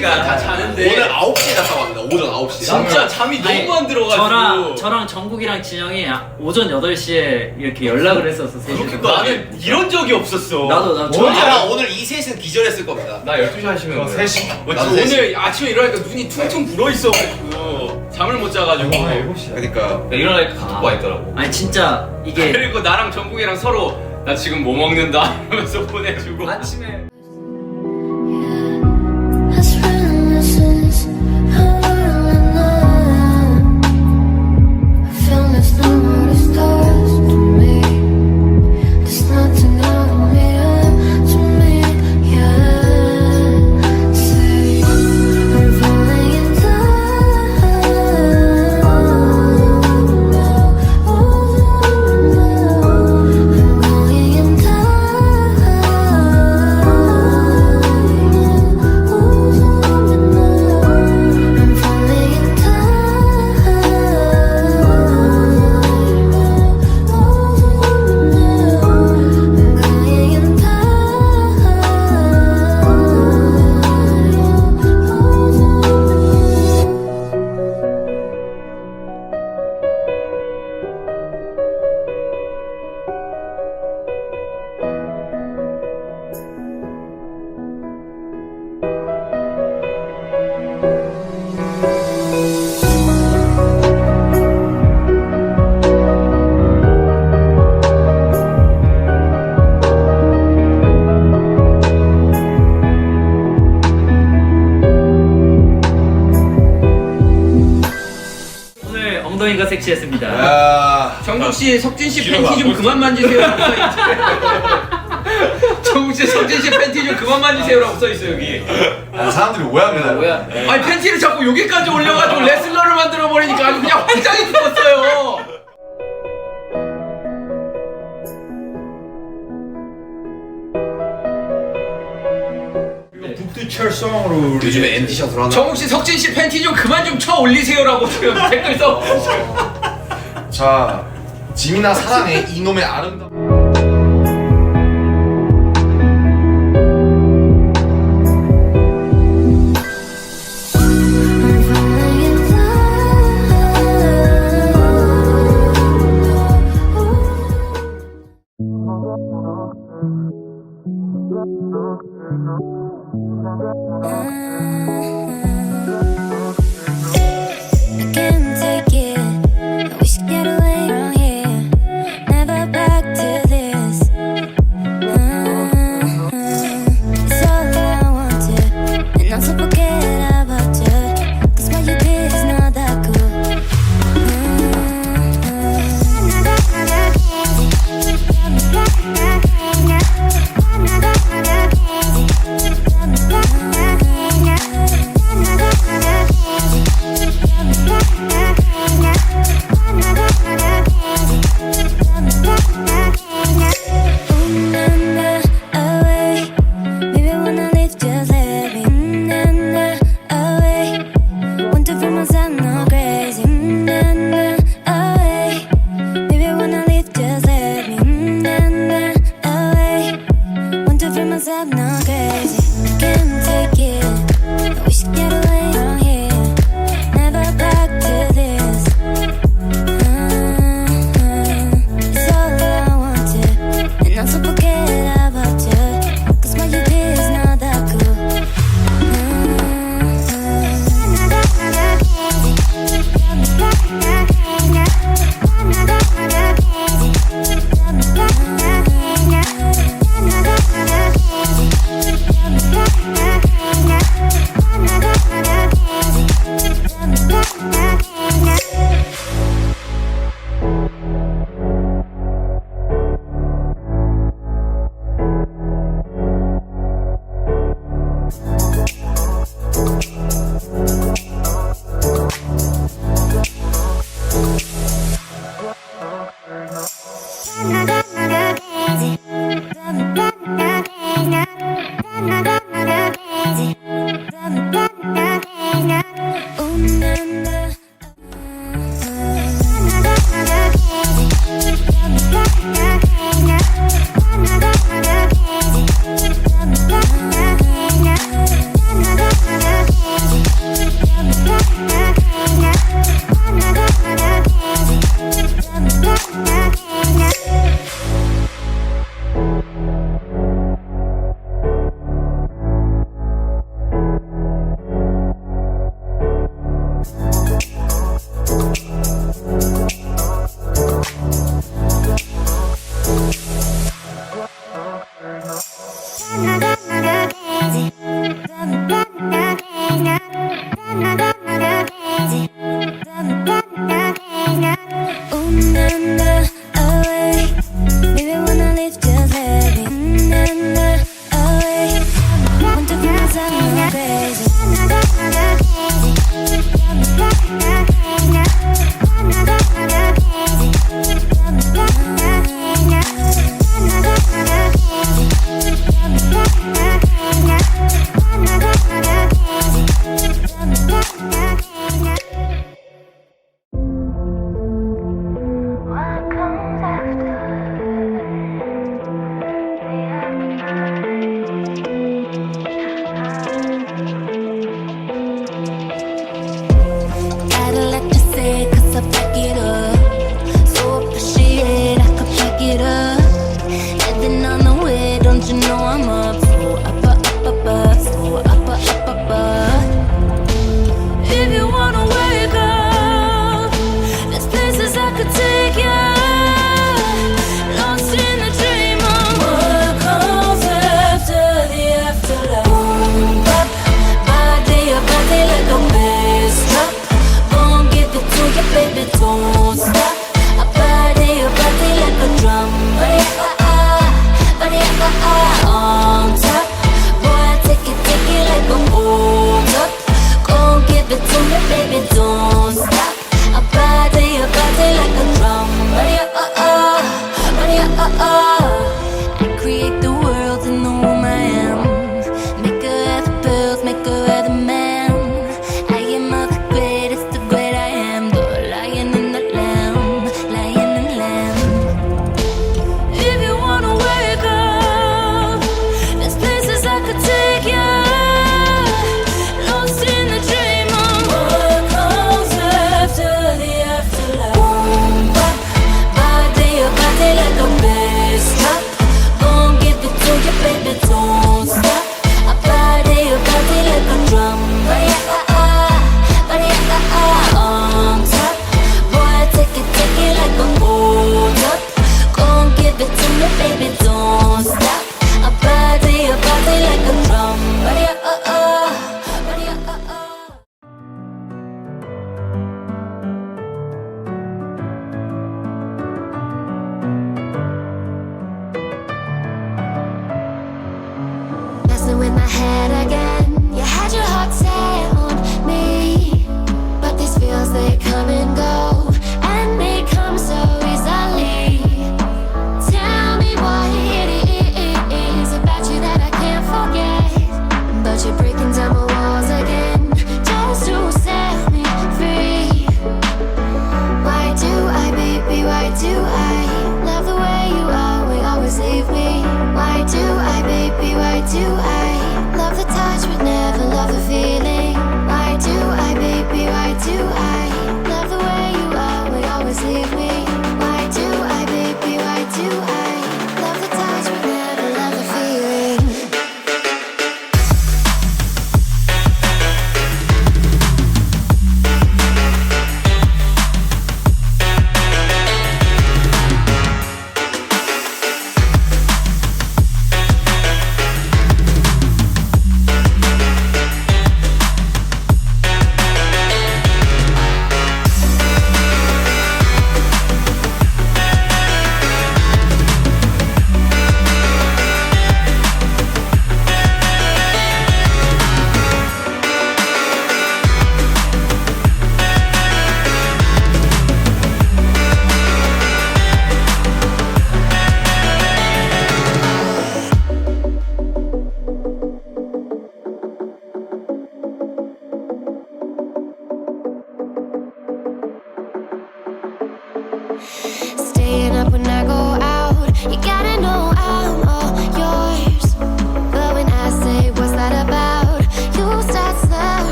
다 자는데 오늘 9시에 잤다고 합니다. 오전 9시. 진짜 잠이 너무 안 들어가지고 저랑 정국이랑 진영이 오전 8시에 이렇게 연락을 했었어. 나는 이런 적이 없었어. 나도 아마 오늘 이 셋은 기절했을 겁니다. 나 12시 하시면 3시. 오늘 아침에 일어나니까 눈이 퉁퉁 불어있어가지고 잠을 못 자가지고 7시야. 그러니까 일어나니까 카톡가 있더라고. 아니 진짜 이게 그리고 나랑 정국이랑 서로 나 지금 뭐 먹는다 이러면서 보내주고 아침에 엉덩이가 섹시했습니다. 정국씨, 석진씨 팬티 좀 그만 만지세요 라고 써있지. 정국씨, 석진씨 팬티 좀 그만 만지세요 라고 써있어 여기. 사람들이 오해합니다. 아니 팬티를 자꾸 여기까지 올려가지고 레슬러를 만들어버리니까 아주 그냥 환장이 죽었어요. 북두철성으로 요즘에 엠티샷으로 하나. 정국씨, 석진씨 팬티 좀 그만 좀 쳐 올리세요 라고 지금 댓글 써. 자, 짐이나 사랑해 이놈의 아름다운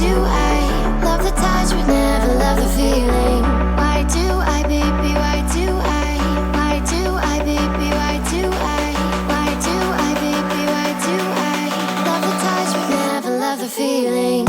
do I love the touch but never love the feeling? Why do I, baby, why do I? Why do I, baby, why do I? Why do I, baby, why do I love the touch but never love the feeling?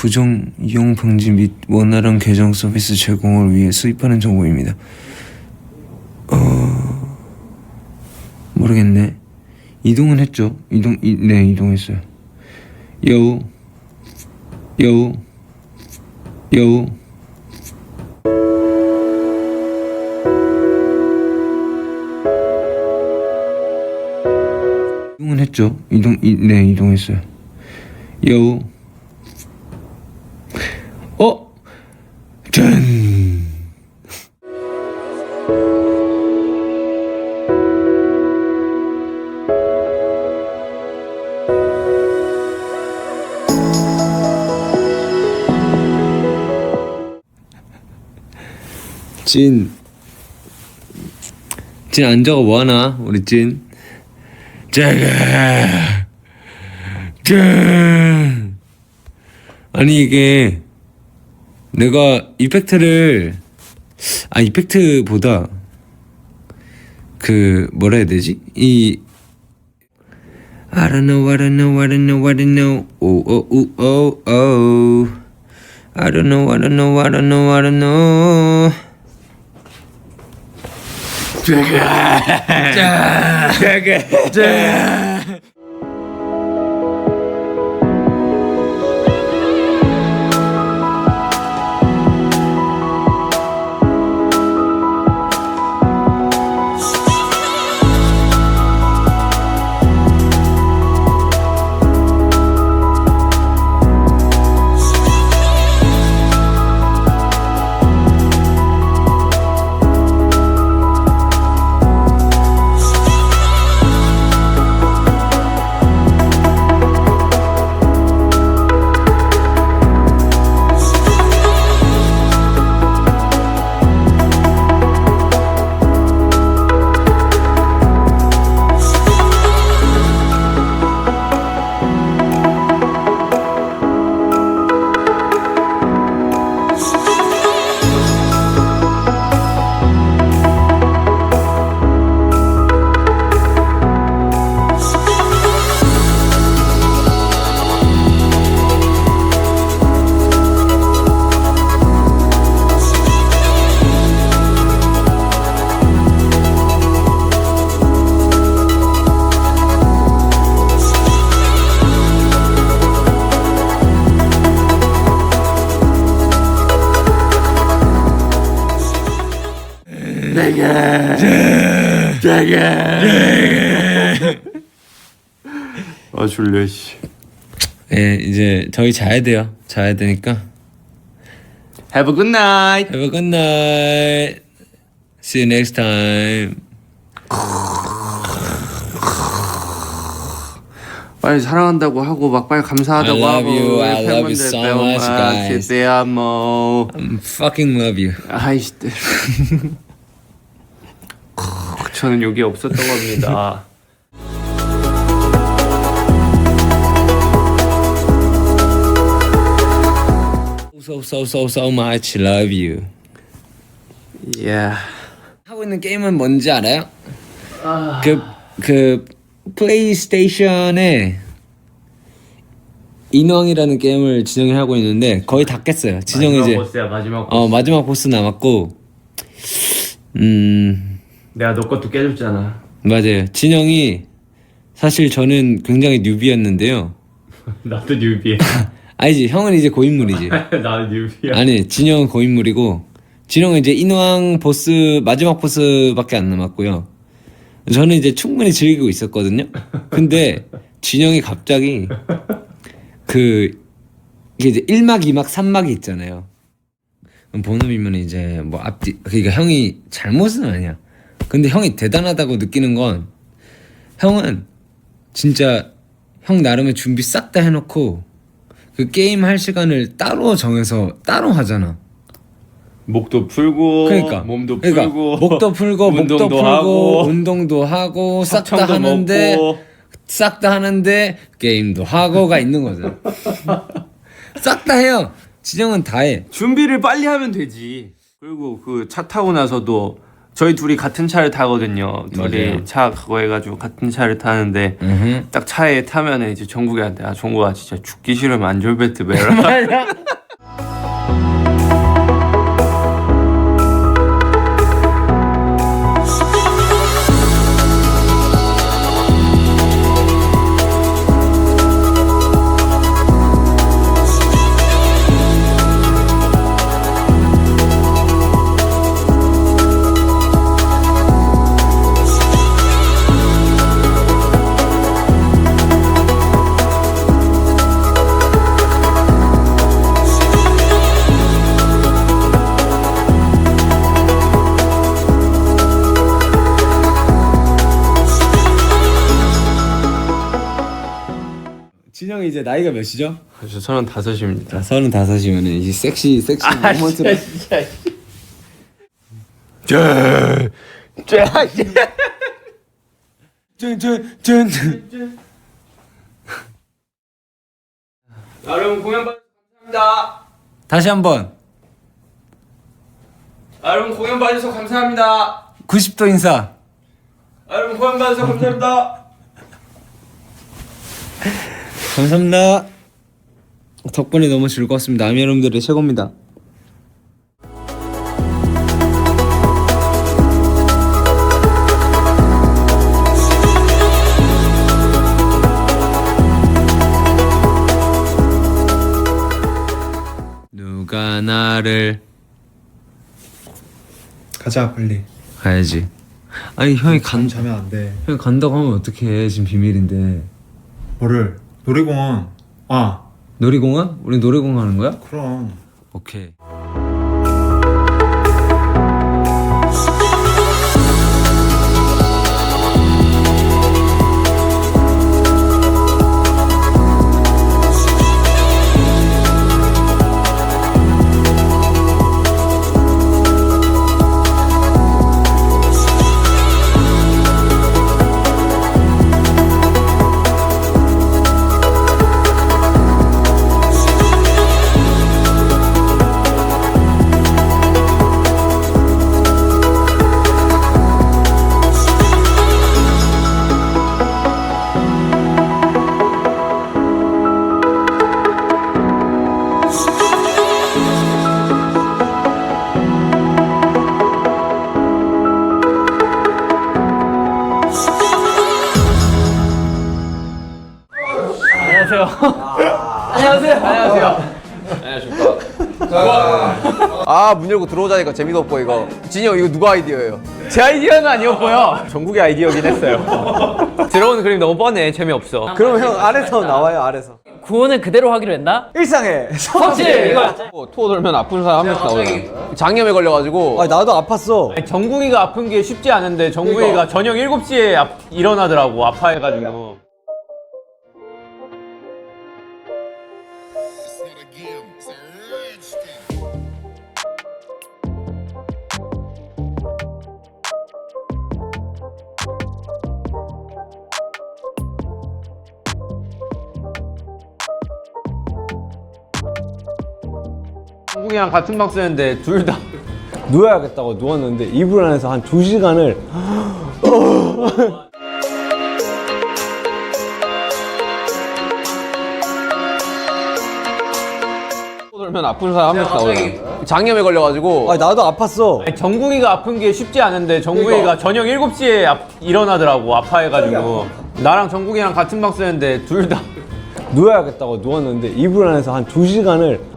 부정 이용 방지 및 원활한 계정 서비스 제공을 위해 수입하는 정보입니다. 모르겠네. 이동은 했죠. 네, 이동했어요. 여우 이동은 했죠. 네, 이동했어요. 여우 짠. 찐 앉아가 뭐하나 우리 찐. 짜가 짠. 아니 이게 내가 이펙트보다 그 뭐라 해야 되지? 이 I don't know I don't know I don't know I don't know oh oh oh oh oh I don't know I don't know I don't know I don't know 아 졸려 씨. 예, 이제 저희 자야 돼요. 자야 되니까. Have a good night. Have a good night. See you next time. 빨리 사랑한다고 하고 막 빨리 감사하다고 I love 하고 you. I love you so much, guys. te amo. Fucking love you. 아이씨. 저는 여기 없었던 겁니다. So much love you. Yeah. 하고 있는 게임은 뭔지 알아요? 그 플레이스테이션에 인왕이라는 게임을 진영이 하고 있는데 거의 다 깼어요. 진영이 이제 보스야, 마지막 보스. 마지막 보스 남았고 내가 너 것도 깨줬잖아. 맞아요. 진영이 사실 저는 굉장히 뉴비였는데요. 나도 뉴비야. 아니지, 형은 이제 고인물이지. 나도 뉴비야. 아니, 진영은 고인물이고 진영은 이제 인왕 보스 마지막 보스밖에 안 남았고요. 저는 이제 충분히 즐기고 있었거든요. 근데 진영이 갑자기 이게 이제 1막, 2막, 3막이 있잖아요. 본업이면 이제 뭐 앞뒤, 그러니까 형이 잘못은 아니야. 근데 형이 대단하다고 느끼는 건 형은 진짜 형 나름의 준비 싹 다 해놓고 그 게임 할 시간을 따로 정해서 따로 하잖아. 목도 풀고, 그러니까 몸도 그러니까 풀고, 목도 풀고, 목도 풀고, 하고, 운동도 하고, 싹 다 합청도 하는데, 먹고. 싹 다 하는데 게임도 하고가 있는 거죠. 싹 다 해요. 진영은 다 해. 준비를 빨리 하면 되지. 그리고 그 차 타고 나서도 저희 둘이 같은 차를 타거든요. 둘이 맞아요. 차 그거 해가지고 같은 차를 타는데 딱 차에 타면은 이제 정국이한테 아 정국아 진짜 죽기 싫으면 안전벨트 매라. 진영이 이제 나이가 몇이죠? 저 35입니다. 35이면 이제 섹시 모먼트로. 여러분 공연 봐주셔서 감사합니다. 다시 한번 여러분 공연 봐주셔서 감사합니다. 90도 인사. 여러분 공연 봐주셔서 감사합니다. 감사합니다. 덕분에 너무 즐거웠습니다. 아미 여러분들의 최고입니다. 누가 나를 가자 빨리. 가야지. 아니 형이 자면 안 돼. 형이 간다고 하면 어떡해. 지금 비밀인데. 뭐를? 놀이공원. 아 놀이공원? 우리 놀이공원 가는 거야? 그럼. 오케이. 아, 문 열고 들어오자니까 재미도 없고 이거. 진이 형 이거 누가 아이디어예요? 제 아이디어는 아니었고요. 정국의 아이디어긴 했어요. 들어오는 그림 너무 뻔해. 재미없어. 그럼 형 아래서 나와요 아래서. 구호는 그대로 하기로 했나? 일상에 성실 이거. 토 돌면 아픈 사람 한 명씩 나오잖아. 장염에 걸려가지고. 아 나도 아팠어. 정국이가 아픈 게 쉽지 않은데 정국이가 저녁 7시에 일어나더라고 아파해가지고. 정국이랑 같은 방 쓰는데 둘 다 누워야겠다고 누웠는데 이불 안에서 한 2시간을 토 돌면 아픈 사람 한 명씩 나오잖아. 장염에 걸려가지고. 아 나도 아팠어. 정국이가 아픈 게 쉽지 않은데 정국이가 저녁 7시에 일어나더라고 아파해가지고. 나랑 정국이랑 같은 방 쓰는데 둘 다 누워야겠다고 누웠는데 이불 안에서 한 2시간을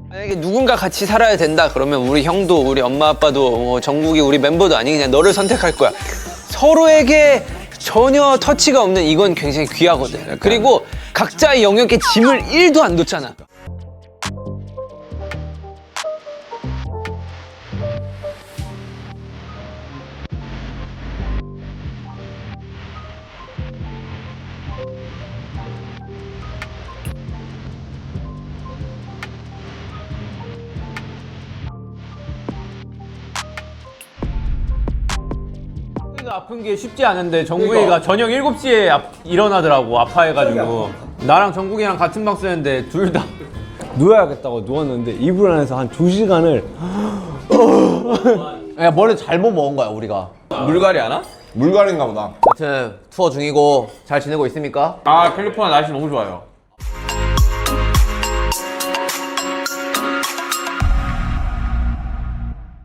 만약에 누군가 같이 살아야 된다 그러면 우리 형도 우리 엄마 아빠도 정국이 우리 멤버도 아니 그냥 너를 선택할 거야. 서로에게 전혀 터치가 없는 이건 굉장히 귀하거든. 그리고 각자의 영역에 짐을 1도 안 뒀잖아. 아픈 게 쉽지 않은데 정국이가 저녁 7시에 일어나더라고 아파해가지고 나랑 정국이랑 같은 방 쓰는데 둘 다 누워야겠다고 누웠는데 이불 안에서 한 2시간을 야, 머리 잘못 먹은 거야 우리가. 물갈이 하나? 물갈인가 보다. 여튼 투어 중이고 잘 지내고 있습니까? 아 캘리포니아 날씨 너무 좋아요.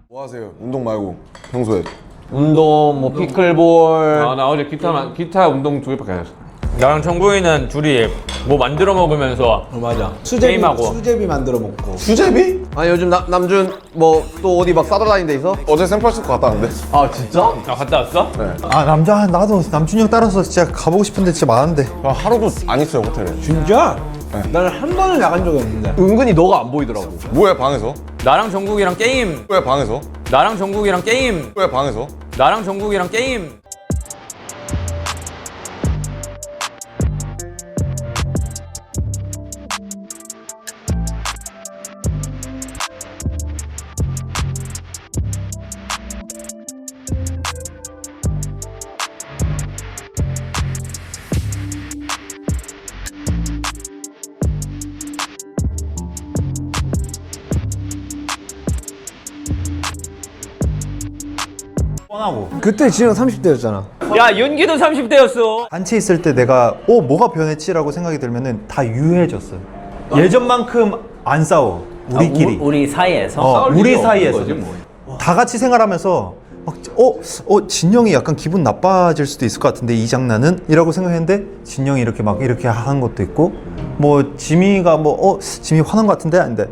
뭐 하세요? 운동 말고 평소에. 운동, 뭐 피클볼. 아 나 어제 기타 운동 2개밖에 안 했어. 나랑 정국이는 둘이 뭐 만들어 먹으면서 맞아. 게임하고. 수제비 만들어 먹고. 수제비? 아니 요즘 남준 뭐 또 어디 막 싸돌아다니는 데 있어? 어제 샌프란시스코 갔다 왔는데. 아 진짜? 아 갔다 왔어? 아 나도 남준이 형 따라서 진짜 가보고 싶은데 진짜 많은데. 하루도 안 있어요 호텔에. 진짜? 나는 한 번은 나간 적이 없는데. 은근히 너가 안 보이더라고. 뭐해 방에서? 나랑 정국이랑 게임. 뭐해 방에서? 나랑 정국이랑 게임. 뭐해 방에서? 나랑 정국이랑 게임. 뻔하고. 그때 진영 30대였잖아. 야 윤기도 30대였어. 단체 있을 때 내가 뭐가 변했지라고 생각이 들면은 다 유해졌어요. 예전만큼 안 싸워. 우리끼리. 우리 사이에서 우리 사이에서. 다 같이 생활하면서 막, 진영이 약간 기분 나빠질 수도 있을 것 같은데 이 장난은? 이라고 생각했는데 진영이 이렇게 막 이렇게 한 것도 있고 뭐 지민이가 지민이 화난 것 같은데? 아닌데